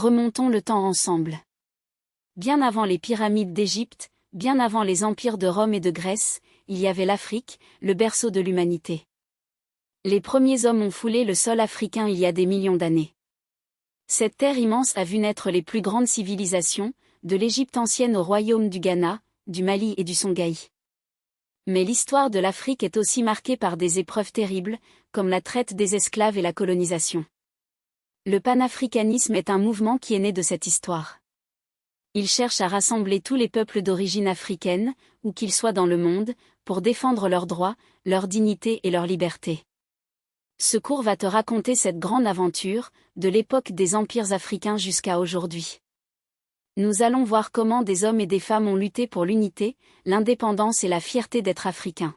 Remontons le temps ensemble. Bien avant les pyramides d'Égypte, bien avant les empires de Rome et de Grèce, il y avait l'Afrique, le berceau de l'humanité. Les premiers hommes ont foulé le sol africain il y a des millions d'années. Cette terre immense a vu naître les plus grandes civilisations, de l'Égypte ancienne au royaume du Ghana, du Mali et du Songhai. Mais l'histoire de l'Afrique est aussi marquée par des épreuves terribles, comme la traite des esclaves et la colonisation. Le panafricanisme est un mouvement qui est né de cette histoire. Il cherche à rassembler tous les peuples d'origine africaine, où qu'ils soient dans le monde, pour défendre leurs droits, leur dignité et leur liberté. Ce cours va te raconter cette grande aventure, de l'époque des empires africains jusqu'à aujourd'hui. Nous allons voir comment des hommes et des femmes ont lutté pour l'unité, l'indépendance et la fierté d'être africains.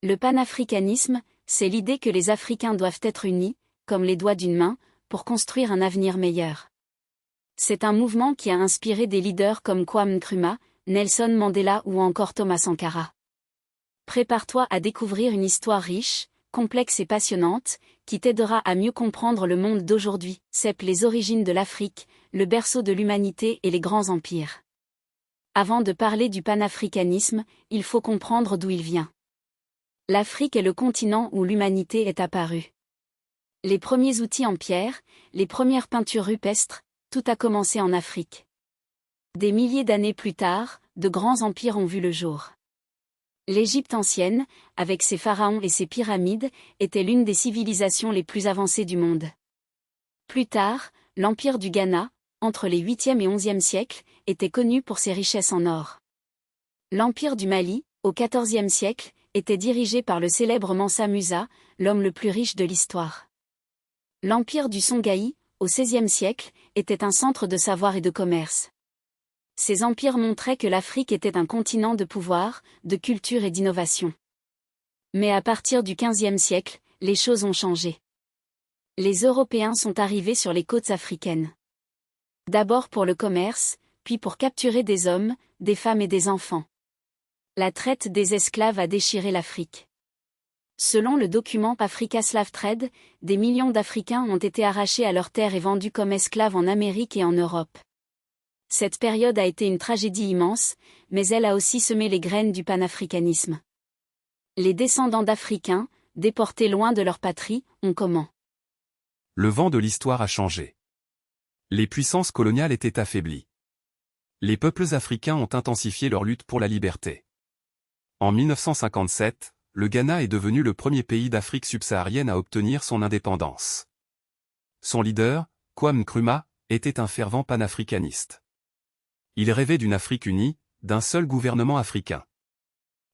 Le panafricanisme, c'est l'idée que les Africains doivent être unis, comme les doigts d'une main, pour construire un avenir meilleur. C'est un mouvement qui a inspiré des leaders comme Kwame Nkrumah, Nelson Mandela ou encore Thomas Sankara. Prépare-toi à découvrir une histoire riche, complexe et passionnante, qui t'aidera à mieux comprendre le monde d'aujourd'hui, c'est les origines de l'Afrique, le berceau de l'humanité et les grands empires. Avant de parler du panafricanisme, il faut comprendre d'où il vient. L'Afrique est le continent où l'humanité est apparue. Les premiers outils en pierre, les premières peintures rupestres, tout a commencé en Afrique. Des milliers d'années plus tard, de grands empires ont vu le jour. L'Égypte ancienne, avec ses pharaons et ses pyramides, était l'une des civilisations les plus avancées du monde. Plus tard, l'empire du Ghana, entre les 8e et 11e siècles, était connu pour ses richesses en or. L'empire du Mali, au 14e siècle, était dirigé par le célèbre Mansa Musa, l'homme le plus riche de l'histoire. L'empire du Songhai, au XVIe siècle, était un centre de savoir et de commerce. Ces empires montraient que l'Afrique était un continent de pouvoir, de culture et d'innovation. Mais à partir du XVe siècle, les choses ont changé. Les Européens sont arrivés sur les côtes africaines. D'abord pour le commerce, puis pour capturer des hommes, des femmes et des enfants. La traite des esclaves a déchiré l'Afrique. Selon le document Africa Slave Trade, des millions d'Africains ont été arrachés à leurs terres et vendus comme esclaves en Amérique et en Europe. Cette période a été une tragédie immense, mais elle a aussi semé les graines du panafricanisme. Les descendants d'Africains, déportés loin de leur patrie, ont comment? Le vent de l'histoire a changé. Les puissances coloniales étaient affaiblies. Les peuples africains ont intensifié leur lutte pour la liberté. En 1957, le Ghana est devenu le premier pays d'Afrique subsaharienne à obtenir son indépendance. Son leader, Kwame Nkrumah, était un fervent panafricaniste. Il rêvait d'une Afrique unie, d'un seul gouvernement africain.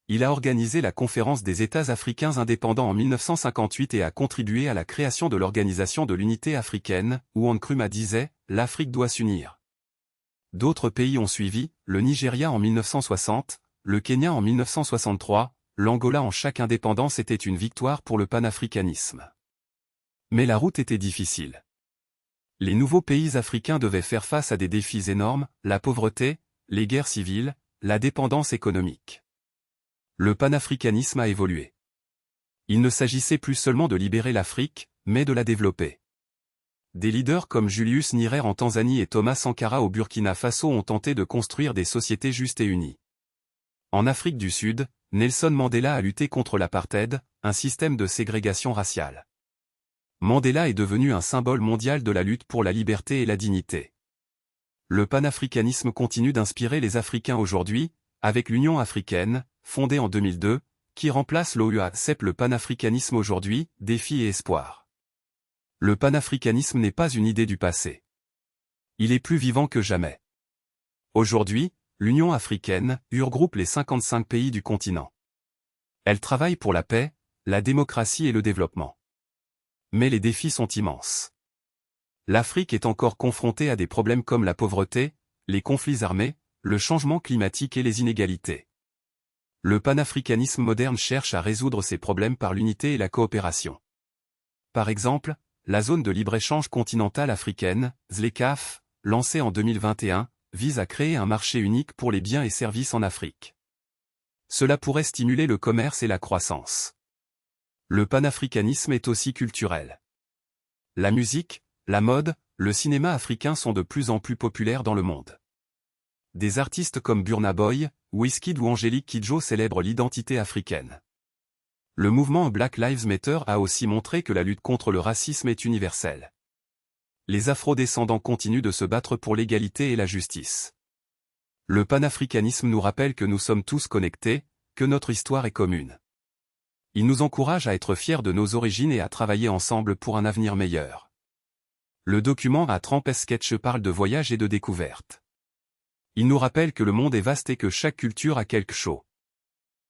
Il a organisé la Conférence des États africains indépendants en 1958 et a contribué à la création de l'Organisation de l'Unité africaine, où Nkrumah disait « L'Afrique doit s'unir ». D'autres pays ont suivi, le Nigeria en 1960, le Kenya en 1963, l'Angola en chaque indépendance était une victoire pour le panafricanisme. Mais la route était difficile. Les nouveaux pays africains devaient faire face à des défis énormes, la pauvreté, les guerres civiles, la dépendance économique. Le panafricanisme a évolué. Il ne s'agissait plus seulement de libérer l'Afrique, mais de la développer. Des leaders comme Julius Nyerere en Tanzanie et Thomas Sankara au Burkina Faso ont tenté de construire des sociétés justes et unies. En Afrique du Sud, Nelson Mandela a lutté contre l'apartheid, un système de ségrégation raciale. Mandela est devenu un symbole mondial de la lutte pour la liberté et la dignité. Le panafricanisme continue d'inspirer les Africains aujourd'hui, avec l'Union africaine, fondée en 2002, qui remplace l'OUA. C'est le panafricanisme aujourd'hui, défi et espoir. Le panafricanisme n'est pas une idée du passé. Il est plus vivant que jamais. Aujourd'hui, l'Union africaine regroupe les 55 pays du continent. Elle travaille pour la paix, la démocratie et le développement. Mais les défis sont immenses. L'Afrique est encore confrontée à des problèmes comme la pauvreté, les conflits armés, le changement climatique et les inégalités. Le panafricanisme moderne cherche à résoudre ces problèmes par l'unité et la coopération. Par exemple, la zone de libre-échange continentale africaine, ZLECAf, lancée en 2021, vise à créer un marché unique pour les biens et services en Afrique. Cela pourrait stimuler le commerce et la croissance. Le panafricanisme est aussi culturel. La musique, la mode, le cinéma africain sont de plus en plus populaires dans le monde. Des artistes comme Burna Boy, Wizkid ou Angélique Kidjo célèbrent l'identité africaine. Le mouvement Black Lives Matter a aussi montré que la lutte contre le racisme est universelle. Les afro-descendants continuent de se battre pour l'égalité et la justice. Le panafricanisme nous rappelle que nous sommes tous connectés, que notre histoire est commune. Il nous encourage à être fiers de nos origines et à travailler ensemble pour un avenir meilleur. Le document A Trempe Sketch parle de voyage et de découverte. Il nous rappelle que le monde est vaste et que chaque culture a quelque chose